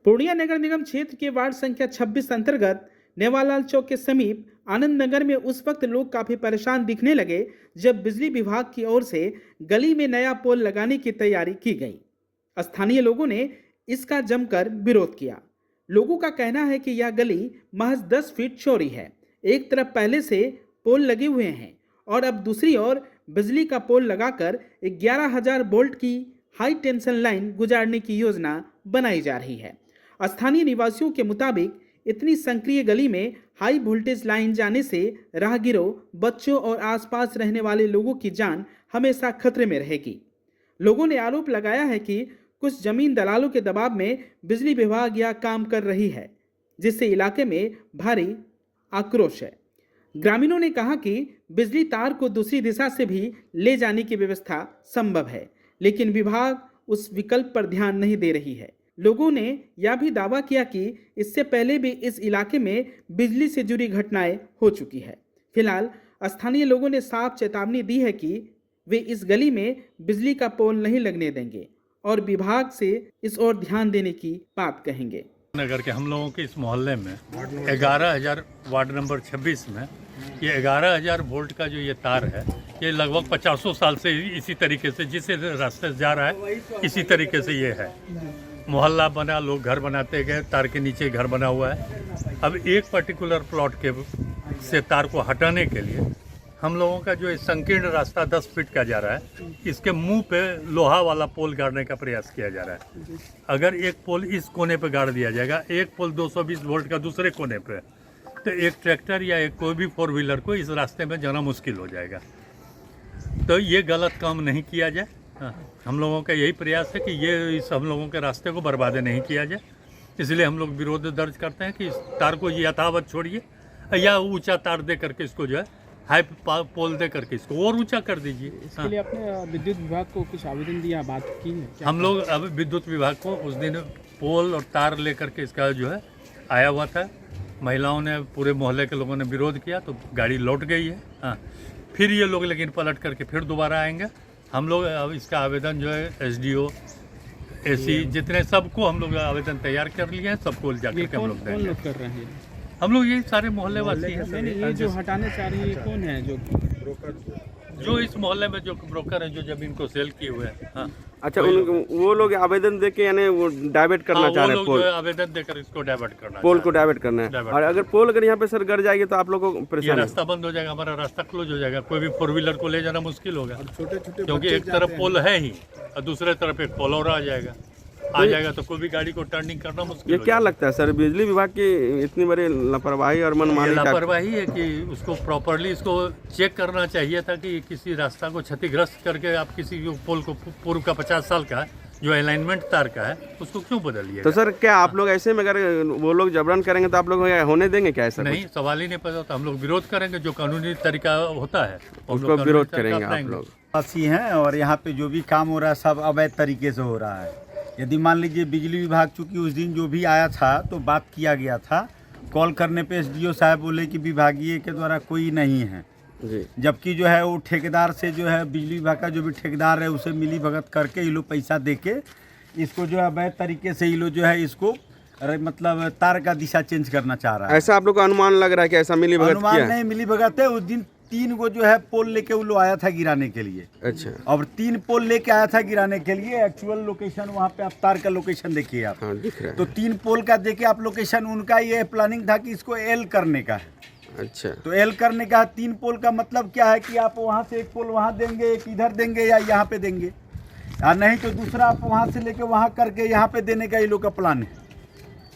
पूर्णिया नगर निगम क्षेत्र के वार्ड संख्या 26 अंतर्गत नेवालाल चौक के समीप आनंद नगर में उस वक्त लोग काफी परेशान दिखने लगे जब बिजली विभाग की ओर से गली में नया पोल लगाने की तैयारी की गई। स्थानीय लोगों ने इसका जमकर विरोध किया। लोगों का कहना है कि यह गली महज 10 फीट चौड़ी है। एक तरफ पहले से पोल लगे हुए हैं और अब दूसरी ओर बिजली का पोल लगाकर 11,000 वोल्ट की हाई टेंशन लाइन गुजारने की योजना बनाई जा रही है। स्थानीय निवासियों के मुताबिक इतनी संकीर्ण गली में हाई वोल्टेज लाइन जाने से राहगीरों, बच्चों और आसपास रहने वाले लोगों की जान हमेशा खतरे में रहेगी। लोगों ने आरोप लगाया है कि कुछ जमीन दलालों के दबाव में बिजली विभाग यह काम कर रही है, जिससे इलाके में भारी आक्रोश है। ग्रामीणों ने कहा कि बिजली तार को दूसरी दिशा से भी ले जाने की व्यवस्था संभव है, लेकिन विभाग उस विकल्प पर ध्यान नहीं दे रही है। लोगों ने यह भी दावा किया कि इससे पहले भी इस इलाके में बिजली से जुड़ी घटनाएं हो चुकी है। फिलहाल स्थानीय लोगों ने साफ चेतावनी दी है कि वे इस गली में बिजली का पोल नहीं लगने देंगे और विभाग से इस ओर ध्यान देने की बात कहेंगे। नगर के हम लोगों के इस मोहल्ले में 11,000 वार्ड नंबर 26 में ये 11,000 वोल्ट का जो ये तार है, ये लगभग 50 साल से इसी तरीके से जिस रास्ते से जा रहा है इसी तरीके से ये है। मोहल्ला बना, लोग घर बनाते गए, तार के नीचे घर बना हुआ है। अब एक पर्टिकुलर प्लॉट के से तार को हटाने के लिए हम लोगों का जो संकीर्ण रास्ता 10 फीट का जा रहा है, इसके मुंह पे लोहा वाला पोल गाड़ने का प्रयास किया जा रहा है। अगर एक पोल इस कोने पे गाड़ दिया जाएगा, एक पोल 220 वोल्ट का दूसरे कोने पे, तो एक ट्रैक्टर या एक कोई भी 4 व्हीलर को इस रास्ते में जाना मुश्किल हो जाएगा। तो ये गलत काम नहीं किया जाए। हम लोगों का यही प्रयास है कि ये इस हम लोगों के रास्ते को बर्बाद नहीं किया जाए। इसलिए हम लोग विरोध दर्ज करते हैं कि इस तार को यथावत छोड़िए या ऊंचा तार दे करके इसको जो है हाई पोल दे करके इसको और ऊंचा कर दीजिए। इसके लिए आपने विद्युत विभाग को कुछ आवेदन दिया, बात की है? हम लोग अब विद्युत विभाग को उस दिन पोल और तार लेकर के इसका जो है आया हुआ था। महिलाओं ने, पूरे मोहल्ले के लोगों ने विरोध किया तो गाड़ी लौट गई है। हाँ, फिर ये लोग लेकिन पलट करके फिर दोबारा आएंगे। हम लोग अब इसका आवेदन जो है SDO, AC जितने सबको हम लोग आवेदन तैयार कर लिए हैं, सबको जाकर के हम लोग देंगे। कौन लोग कर रहे हैं? हम लोग यही सारे मोहल्ले वासी हैं। ये जो हटाने चाह रही है कौन है? जो इस मोहल्ले में जो ब्रोकर हैं, जो जमीन को सेल किए हुए हैं। हाँ, अच्छा, वो लोग आवेदन देके यानी वो डाइवर्ट करना चाह रहे हैं। पोल आवेदन देकर इसको डाइवर्ट करना, पोल को डाइवर्ट करना है। और अगर पोल अगर यहाँ पे सर गड़ जाएगी तो आप लोगों को ये परेशानी, रास्ता बंद हो जाएगा, हमारा रास्ता क्लोज हो जाएगा। कोई भी 4 व्हीलर को ले जाना मुश्किल होगा, क्योंकि एक तरफ पोल है ही और दूसरे तरफ एक पोल और आ जाएगा तो कोई भी गाड़ी को टर्निंग करना मुश्किल। ये क्या लगता है सर, बिजली विभाग की इतनी बड़ी लापरवाही और मनमानी? लापरवाही है कि उसको प्रॉपरली इसको चेक करना चाहिए था कि किसी रास्ता को क्षतिग्रस्त करके आप किसी पोल को पूर्व का 50 साल का जो अलाइनमेंट तार का है उसको क्यों बदलिए? तो सर क्या आप लोग ऐसे में अगर वो लोग जबरन करेंगे तो आप लोग होने देंगे क्या? ऐसा नहीं, सवाल ही नहीं पैदा होता। हम लोग विरोध करेंगे, जो कानूनी तरीका होता है उसको विरोध करेंगे आप लोग। वासी हैं और यहाँ पे जो भी काम हो रहा है सब अवैध तरीके से हो रहा है। यदि मान लीजिए बिजली विभाग, चूँकि उस दिन जो भी आया था तो बात किया गया था, कॉल करने पे SDO साहब बोले कि विभागीय के द्वारा कोई नहीं है जी, जबकि जो है वो ठेकेदार से जो है बिजली विभाग का जो भी ठेकेदार है उसे मिली भगत करके ये लोग पैसा देके इसको जो है अवैध तरीके से ये लोग जो है इसको मतलब तार का दिशा चेंज करना चाह रहा है। ऐसा आप लोग को अनुमान लग रहा है कि ऐसा मिली भगत किया है? अनुमान नहीं, मिली भगत है। उस दिन 3 गो जो है पोल लेके वो लोग आया था गिराने के लिए। अच्छा, और 3 पोल लेके आया था गिराने के लिए। एक्चुअल लोकेशन वहाँ पे आप तार का लोकेशन देखिए आप। हाँ दिख रहा है। तो 3 पोल का देखिए आप लोकेशन, उनका ये प्लानिंग था कि इसको L करने का है। अच्छा, तो L करने का 3 पोल का मतलब क्या है कि आप वहाँ से एक पोल वहाँ देंगे, एक इधर देंगे या यहाँ पे देंगे, या नहीं तो दूसरा आप वहाँ से लेके वहाँ करके यहाँ पे देने का ये लोग का प्लान है।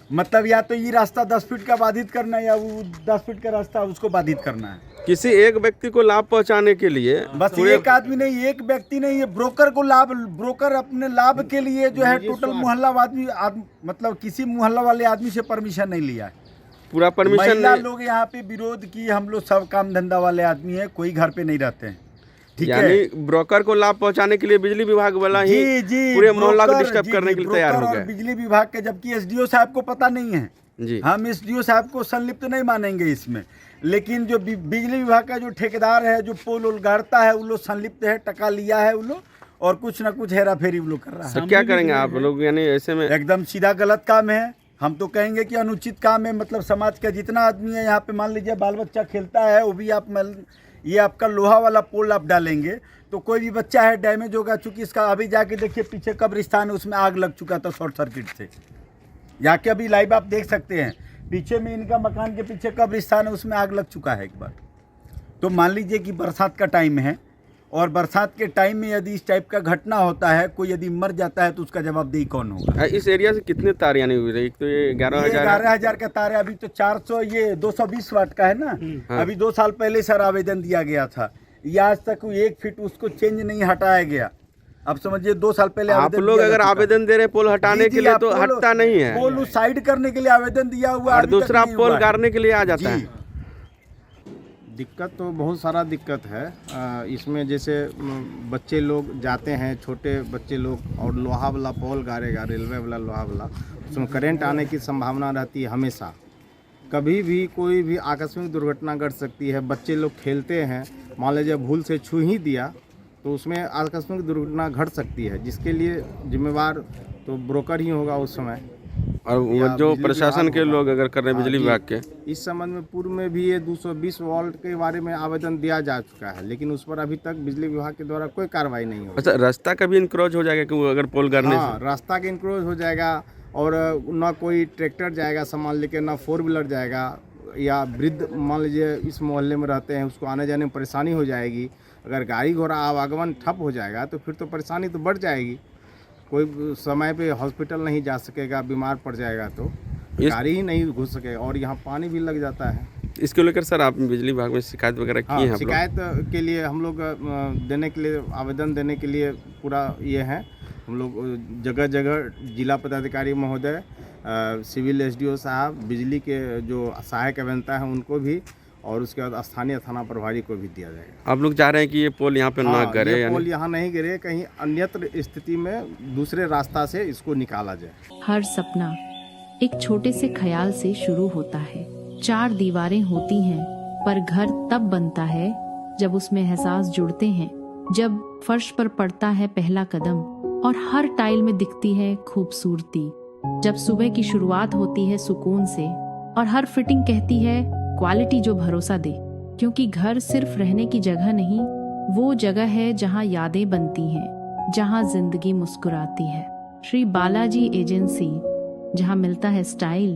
मतलब या तो ये रास्ता 10 फीट का बाधित करना है या वो 10 फीट का रास्ता उसको बाधित करना है। किसी एक व्यक्ति को लाभ पहुंचाने के लिए बस एक आदमी नहीं, एक व्यक्ति नहीं, ये ब्रोकर को लाभ, ब्रोकर अपने लाभ के लिए जो है टोटल मोहल्ला आदमी मतलब किसी मोहल्ला वाले आदमी से परमिशन नहीं लिया है। पूरा परमिशन महिला लोग यहाँ पे विरोध की, हम लोग सब काम धंधा वाले आदमी है, कोई घर पे नहीं रहते हैं। ठीक है, यानी ब्रोकर को लाभ पहुंचाने के लिए बिजली विभाग वाला ही पूरे मोहल्ला को डिस्टर्ब करने के लिए तैयार हो गए। बिजली विभाग के, जबकि SDO साहब को पता नहीं है जी, हम SDO साहब को संलिप्त नहीं मानेंगे इसमें, लेकिन जो बिजली विभाग का जो ठेकेदार है, जो पोल उलगाड़ता है, वो लोग संलिप्त है, टका लिया है वो लोग, और कुछ ना कुछ हेरा फेरी वो लोग कर रहा है। तो क्या करेंगे आप लोग? यानी ऐसे में एकदम सीधा गलत काम है। हम तो कहेंगे कि अनुचित काम है, मतलब समाज का जितना आदमी है यहाँ पे, मान लीजिए बाल बच्चा खेलता है, वो भी आप ये आपका लोहा वाला पोल आप डालेंगे तो कोई भी बच्चा है डैमेज होगा। चूँकि इसका अभी जाके देखिए पीछे कब्रिस्तान है, उसमें आग लग चुका था शॉर्ट सर्किट से, जाके अभी लाइव आप देख सकते हैं, पीछे में इनका मकान के पीछे कब्रिस्तान है, उसमें आग लग चुका है एक बार। तो मान लीजिए कि बरसात का टाइम है, और बरसात के टाइम में यदि इस टाइप का घटना होता है, कोई यदि मर जाता है तो उसका जवाबदेही कौन होगा? इस एरिया से कितने तार यानी हुई रही? तो ये 11,000 का तार है। अभी तो 400 ये 220 वाट का है ना। हाँ। अभी 2 साल पहले सर आवेदन दिया गया था, ये आज तक 1 फीट उसको चेंज नहीं हटाया गया। अब समझिए 2 साल पहले आप लोग अगर आवेदन दे रहे पोल हटाने के लिए तो हटता नहीं है, पोल साइड करने के लिए आवेदन दिया हुआ, और दूसरा पोल गाड़ने के लिए आ जाता है। दिक्कत तो बहुत सारा दिक्कत है इसमें। जैसे बच्चे लोग जाते हैं, छोटे बच्चे लोग, और लोहा वाला पोल गाड़ेगा, रेलवे वाला लोहा वाला, उसमें करंट आने की संभावना रहती है हमेशा। कभी भी कोई भी आकस्मिक दुर्घटना घट सकती है। बच्चे लोग खेलते हैं, मान लीजिए भूल से छू ही दिया तो उसमें आकस्मिक दुर्घटना घट सकती है, जिसके लिए जिम्मेवार तो ब्रोकर ही होगा उस समय। और वो जो प्रशासन के लोग अगर कर रहे हैं बिजली विभाग के, इस संबंध में पूर्व में भी ये 220 वोल्ट के बारे में आवेदन दिया जा चुका है, लेकिन उस पर अभी तक बिजली विभाग के द्वारा कोई कार्रवाई नहीं हुई। अच्छा, रास्ता का भी इनक्रोच हो जाएगा कि वो अगर पोल गाड़ने से? रास्ता का इनक्रोच हो जाएगा, और ना कोई ट्रैक्टर जाएगा सामान लेके, ना 4 व्हीलर जाएगा, या वृद्ध मान लीजिए इस मोहल्ले में रहते हैं, उसको आने जाने में परेशानी हो जाएगी। अगर गाड़ी घोड़ा आवागमन ठप हो जाएगा तो फिर तो परेशानी तो बढ़ जाएगी। कोई समय पे हॉस्पिटल नहीं जा सकेगा, बीमार पड़ जाएगा तो गाड़ी ही नहीं घुस सकेगा, और यहाँ पानी भी लग जाता है। इसको लेकर सर आप बिजली विभाग में शिकायत वगैरह की है? शिकायत के लिए हम लोग देने के लिए, आवेदन देने के लिए पूरा ये है। हम लोग जगह जगह जिला पदाधिकारी महोदय, सिविल एसडीओ साहब, बिजली के जो सहायक अभियंता हैं उनको भी, और उसके बाद स्थानीय थाना प्रभारी को भी दिया जाएगा। आप लोग चाह रहे हैं कि ये पोल यहाँ पे ना गिरे? ये पोल यहाँ नहीं गिरे, कहीं अन्यत्र स्थिति में दूसरे रास्ता से इसको निकाला जाए। हर सपना एक छोटे से ख्याल से शुरू होता है। 4 दीवारें होती हैं, पर घर तब बनता है जब उसमें एहसास जुड़ते हैं, जब फर्श पर पड़ता है पहला कदम और हर टाइल में दिखती है खूबसूरती, जब सुबह की शुरुआत होती है सुकून से और हर फिटिंग कहती है क्वालिटी जो भरोसा दे। क्योंकि घर सिर्फ रहने की जगह नहीं, वो जगह है जहाँ यादें बनती हैं, जहाँ जिंदगी मुस्कुराती है। श्री बालाजी एजेंसी, जहाँ मिलता है स्टाइल,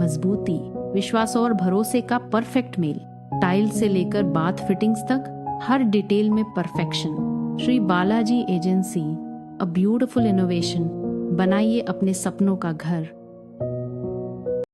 मजबूती, विश्वास और भरोसे का परफेक्ट मेल। टाइल से लेकर बाथ फिटिंग्स तक हर डिटेल में perfection. Shri Balaji agency, a beautiful innovation. बनाइए अपने सपनों का घर।